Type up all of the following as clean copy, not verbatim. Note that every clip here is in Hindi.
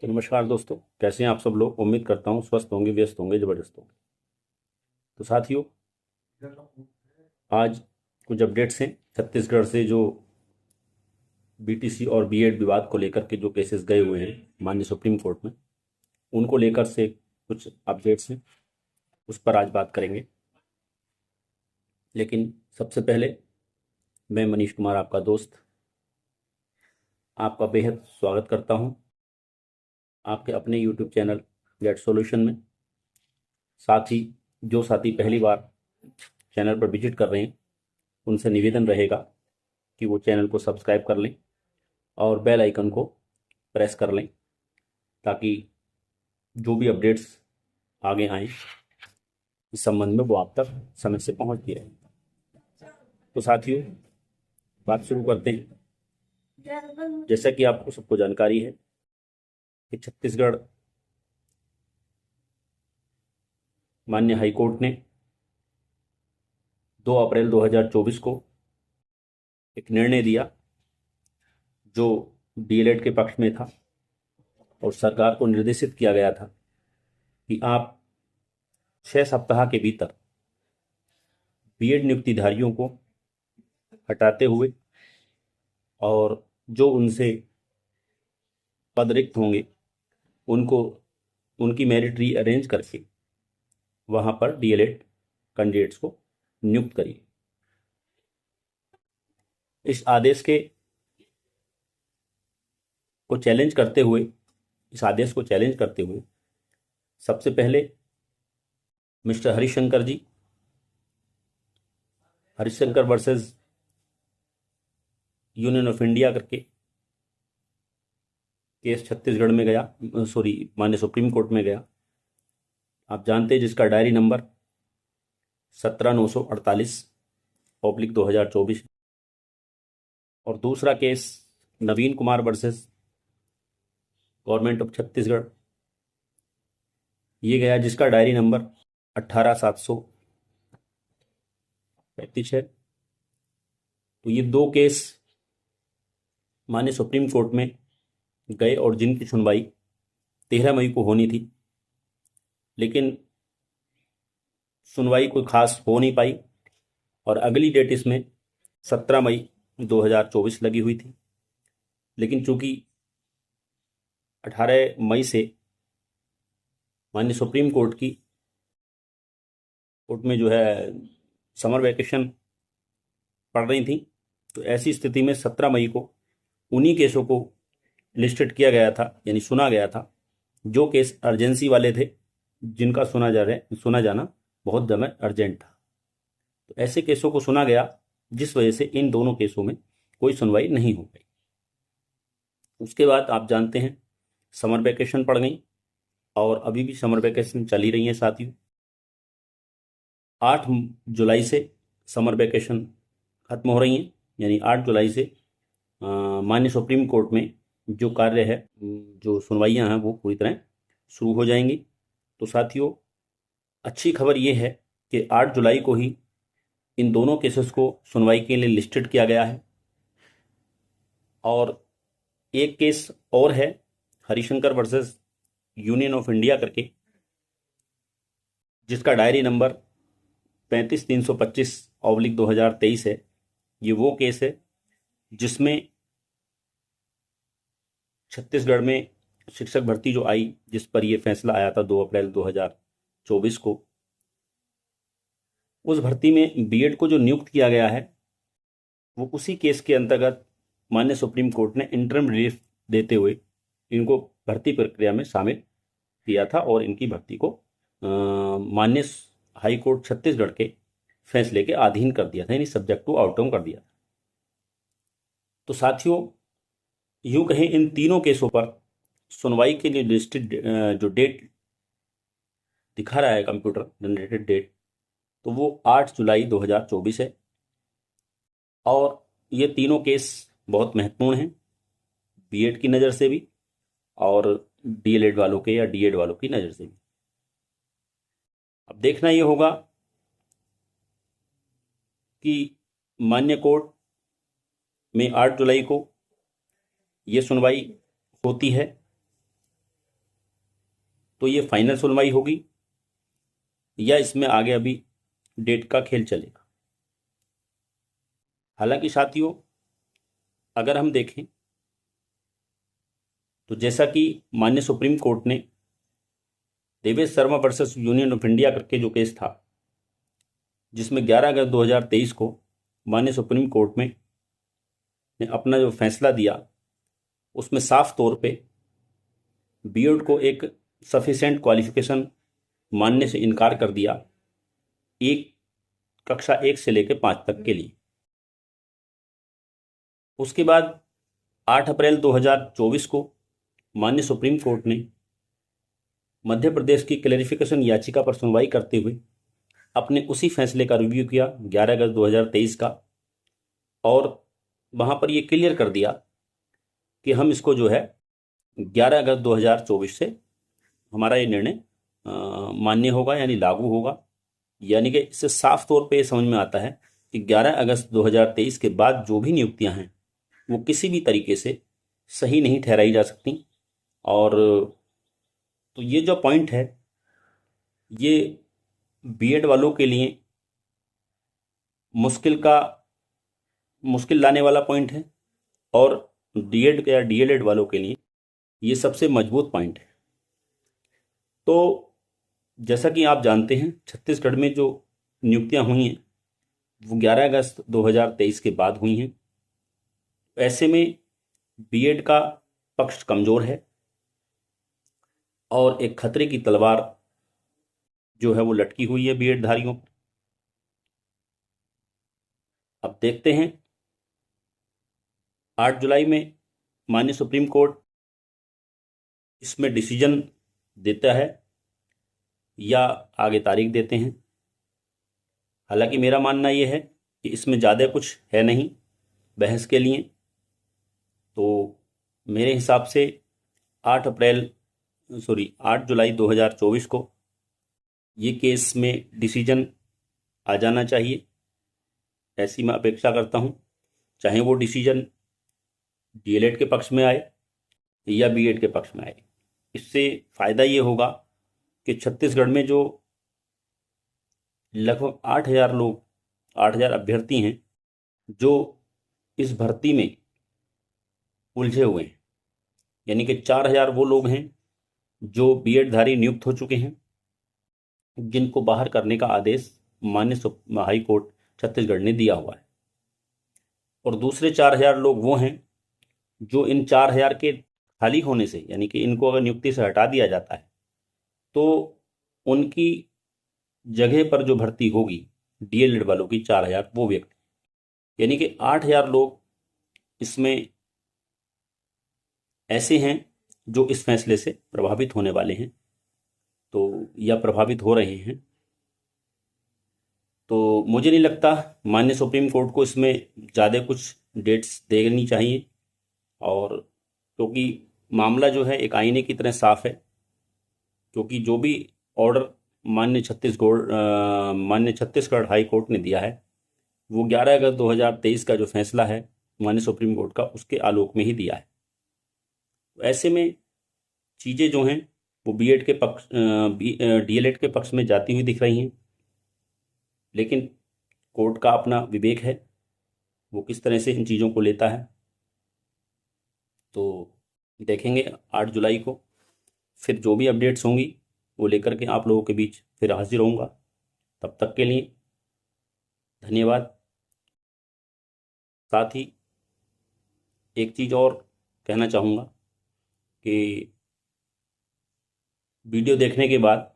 तो नमस्कार दोस्तों, कैसे हैं आप सब लोग। उम्मीद करता हूँ स्वस्थ होंगे, व्यस्त होंगे, जबरदस्त होंगे। तो साथियों, आज कुछ अपडेट्स हैं छत्तीसगढ़ से, जो बीटीसी और बीएड विवाद को लेकर के जो केसेस गए हुए हैं माननीय सुप्रीम कोर्ट में, उनको लेकर से कुछ अपडेट्स हैं, उस पर आज बात करेंगे। लेकिन सबसे पहले मैं मनीष कुमार, आपका दोस्त, आपका बेहद स्वागत करता हूं आपके अपने यूट्यूब चैनल गेट सॉल्यूशन में। साथ ही जो साथी पहली बार चैनल पर विजिट कर रहे हैं, उनसे निवेदन रहेगा कि वो चैनल को सब्सक्राइब कर लें और बेल आइकन को प्रेस कर लें, ताकि जो भी अपडेट्स आगे आएँ इस संबंध में वो आप तक समय से पहुंचती रहे। तो साथियों, बात शुरू करते हैं। जैसा कि आपको सबको जानकारी है कि छत्तीसगढ़ माननीय हाईकोर्ट ने 2 अप्रैल 2024 को एक निर्णय दिया जो डीएलएड के पक्ष में था, और सरकार को निर्देशित किया गया था कि आप 6 सप्ताह के भीतर बीएड नियुक्तिधारियों को हटाते हुए और जो उनसे पद रिक्त होंगे उनको उनकी मेरिट री अरेंज करके वहां पर डीएलएड कैंडिडेट्स को नियुक्त करिए। इस आदेश को चैलेंज करते हुए इस आदेश को चैलेंज करते हुए सबसे पहले mister Harishankar versus union of India करके केस छत्तीसगढ़ में गया, माननीय सुप्रीम कोर्ट में गया। आप जानते हैं, जिसका डायरी नंबर 17,948/2024। और दूसरा case Naveen Kumar versus government of Chhattisgarh, ये गया, जिसका डायरी नंबर 18,735 है। तो ये 2 केस माननीय सुप्रीम कोर्ट में गए और जिनकी सुनवाई 13 मई को होनी थी, लेकिन सुनवाई कोई खास हो नहीं पाई और अगली डेट इसमें 17 मई 2024 लगी हुई थी। लेकिन चूंकि 18 मई से माननीय सुप्रीम कोर्ट में जो है समर वैकेशन पड़ रही थी, तो ऐसी स्थिति में 17 मई को उन्हीं केसों को लिस्टेड किया गया था, यानी सुना गया था, जो केस अर्जेंसी वाले थे, जिनका सुना जाना बहुत ज़्यादा अर्जेंट था। तो ऐसे केसों को सुना गया, जिस वजह से इन दोनों केसों में कोई सुनवाई नहीं हो पाई। उसके बाद आप जानते हैं समर वैकेशन पड़ गई, और अभी भी समर वैकेशन चल ही रही है साथियों। 8 जुलाई से समर वैकेशन खत्म हो रही हैं, यानी 8 जुलाई से माननीय सुप्रीम कोर्ट में जो कार्य है, जो सुनवाइयां हैं, वो पूरी तरह शुरू हो जाएंगी। तो साथियों, अच्छी खबर ये है कि 8 जुलाई को ही इन दोनों केसेस को सुनवाई के लिए लिस्टेड किया गया है। और एक केस और है, Harishankar versus union of India करके, जिसका डायरी नंबर 35,325/2023 है। ये वो केस है जिसमें छत्तीसगढ़ में शिक्षक भर्ती जो आई, जिस पर यह फैसला आया था 2 अप्रैल 2024 को, उस भर्ती में बीएड को जो नियुक्त किया गया है, वो उसी केस के अंतर्गत माननीय सुप्रीम कोर्ट ने इंटरिम रिलीफ देते हुए इनको भर्ती प्रक्रिया में शामिल किया था और इनकी भर्ती को माननीय हाई कोर्ट छत्तीसगढ़ के फैसले के अधीन कर दिया था, यानी सब्जेक्ट टू आउटकम कर दिया था। तो साथियों, यूं कहें, इन तीनों केसों पर सुनवाई के लिए लिस्टेड जो डेट दिखा रहा है कंप्यूटर जनरेटेड डेट, तो वो 8 जुलाई 2024 है। और ये तीनों केस बहुत महत्वपूर्ण हैं, बीएड की नज़र से भी और डीएलएड वालों के या डीएड वालों की नज़र से भी। अब देखना ये होगा कि मान्य कोर्ट में 8 जुलाई को ये सुनवाई होती है तो ये फाइनल सुनवाई होगी या इसमें आगे अभी डेट का खेल चलेगा। हालांकि साथियों, अगर हम देखें तो जैसा कि माननीय सुप्रीम कोर्ट ने Devesh Sharma versus union of India करके जो केस था, जिसमें 11 अगस्त 2023 को माननीय सुप्रीम कोर्ट में ने अपना जो फैसला दिया, उसमें साफ तौर पे बीएड को एक सफिशिएंट क्वालिफिकेशन मानने से इनकार कर दिया, कक्षा 1 से लेकर 5 तक के लिए। उसके बाद 8 अप्रैल 2024 को माननीय सुप्रीम कोर्ट ने मध्य प्रदेश की क्लैरिफिकेशन याचिका पर सुनवाई करते हुए अपने उसी फैसले का रिव्यू किया 11 अगस्त 2023 का, और वहां पर ये क्लियर कर दिया कि हम इसको जो है 11 अगस्त 2024 से हमारा ये निर्णय मान्य होगा, यानी लागू होगा। यानी कि इससे साफ तौर पे समझ में आता है कि 11 अगस्त 2023 के बाद जो भी नियुक्तियां हैं वो किसी भी तरीके से सही नहीं ठहराई जा सकती। और तो ये जो पॉइंट है, ये बीएड वालों के लिए मुश्किल लाने वाला पॉइंट है, और डीएड या डीएलएड वालों के लिए ये सबसे मजबूत पॉइंट है। तो जैसा कि आप जानते हैं, छत्तीसगढ़ में जो नियुक्तियां हुई हैं वो 11 अगस्त 2023 के बाद हुई हैं। ऐसे में बीएड का पक्ष कमजोर है और एक खतरे की तलवार जो है वो लटकी हुई है बीएड धारियों पर। अब देखते हैं 8 जुलाई में माननीय सुप्रीम कोर्ट इसमें डिसीजन देता है या आगे तारीख देते हैं। हालांकि मेरा मानना यह है कि इसमें ज़्यादा कुछ है नहीं बहस के लिए, तो मेरे हिसाब से 8 जुलाई 2024 को ये केस में डिसीजन आ जाना चाहिए, ऐसी मैं अपेक्षा करता हूँ। चाहे वो डिसीजन डीएलएड के पक्ष में आए या बीएड के पक्ष में आए, इससे फ़ायदा ये होगा कि छत्तीसगढ़ में जो लगभग 8,000 अभ्यर्थी हैं जो इस भर्ती में उलझे हुए हैं, यानी कि 4,000 वो लोग हैं जो बीएड धारी नियुक्त हो चुके हैं, जिनको बाहर करने का आदेश माननीय हाई कोर्ट छत्तीसगढ़ ने दिया हुआ है, और दूसरे 4,000 लोग वो हैं जो इन 4,000 के खाली होने से, यानी कि इनको अगर नियुक्ति से हटा दिया जाता है तो उनकी जगह पर जो भर्ती होगी डीएलएड वालों की 4,000 वो व्यक्ति, यानी कि 8,000 लोग इसमें ऐसे हैं जो इस फैसले से प्रभावित होने वाले हैं, तो या प्रभावित हो रहे हैं। तो मुझे नहीं लगता माननीय सुप्रीम कोर्ट को इसमें ज़्यादा कुछ डेट्स देनी चाहिए, और क्योंकि मामला जो है एक आईने की तरह साफ है, क्योंकि जो भी ऑर्डर माननीय छत्तीसगढ़ हाई कोर्ट ने दिया है वो 11 अगस्त 2023 का जो फैसला है माननीय सुप्रीम कोर्ट का, उसके आलोक में ही दिया है। ऐसे में चीज़ें जो हैं वो बीएड के पक्ष डीएलएड के पक्ष में जाती हुई दिख रही हैं, लेकिन कोर्ट का अपना विवेक है, वो किस तरह से इन चीज़ों को लेता है। तो देखेंगे 8 जुलाई को फिर जो भी अपडेट्स होंगी वो लेकर के आप लोगों के बीच फिर हाजिर होऊंगा। तब तक के लिए धन्यवाद। साथ ही एक चीज़ और कहना चाहूँगा कि वीडियो देखने के बाद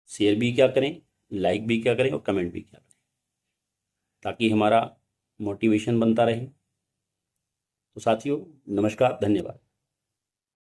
शेयर भी क्या करें, लाइक भी क्या करें और कमेंट भी क्या करें, ताकि हमारा मोटिवेशन बनता रहे। तो साथियों, नमस्कार, धन्यवाद।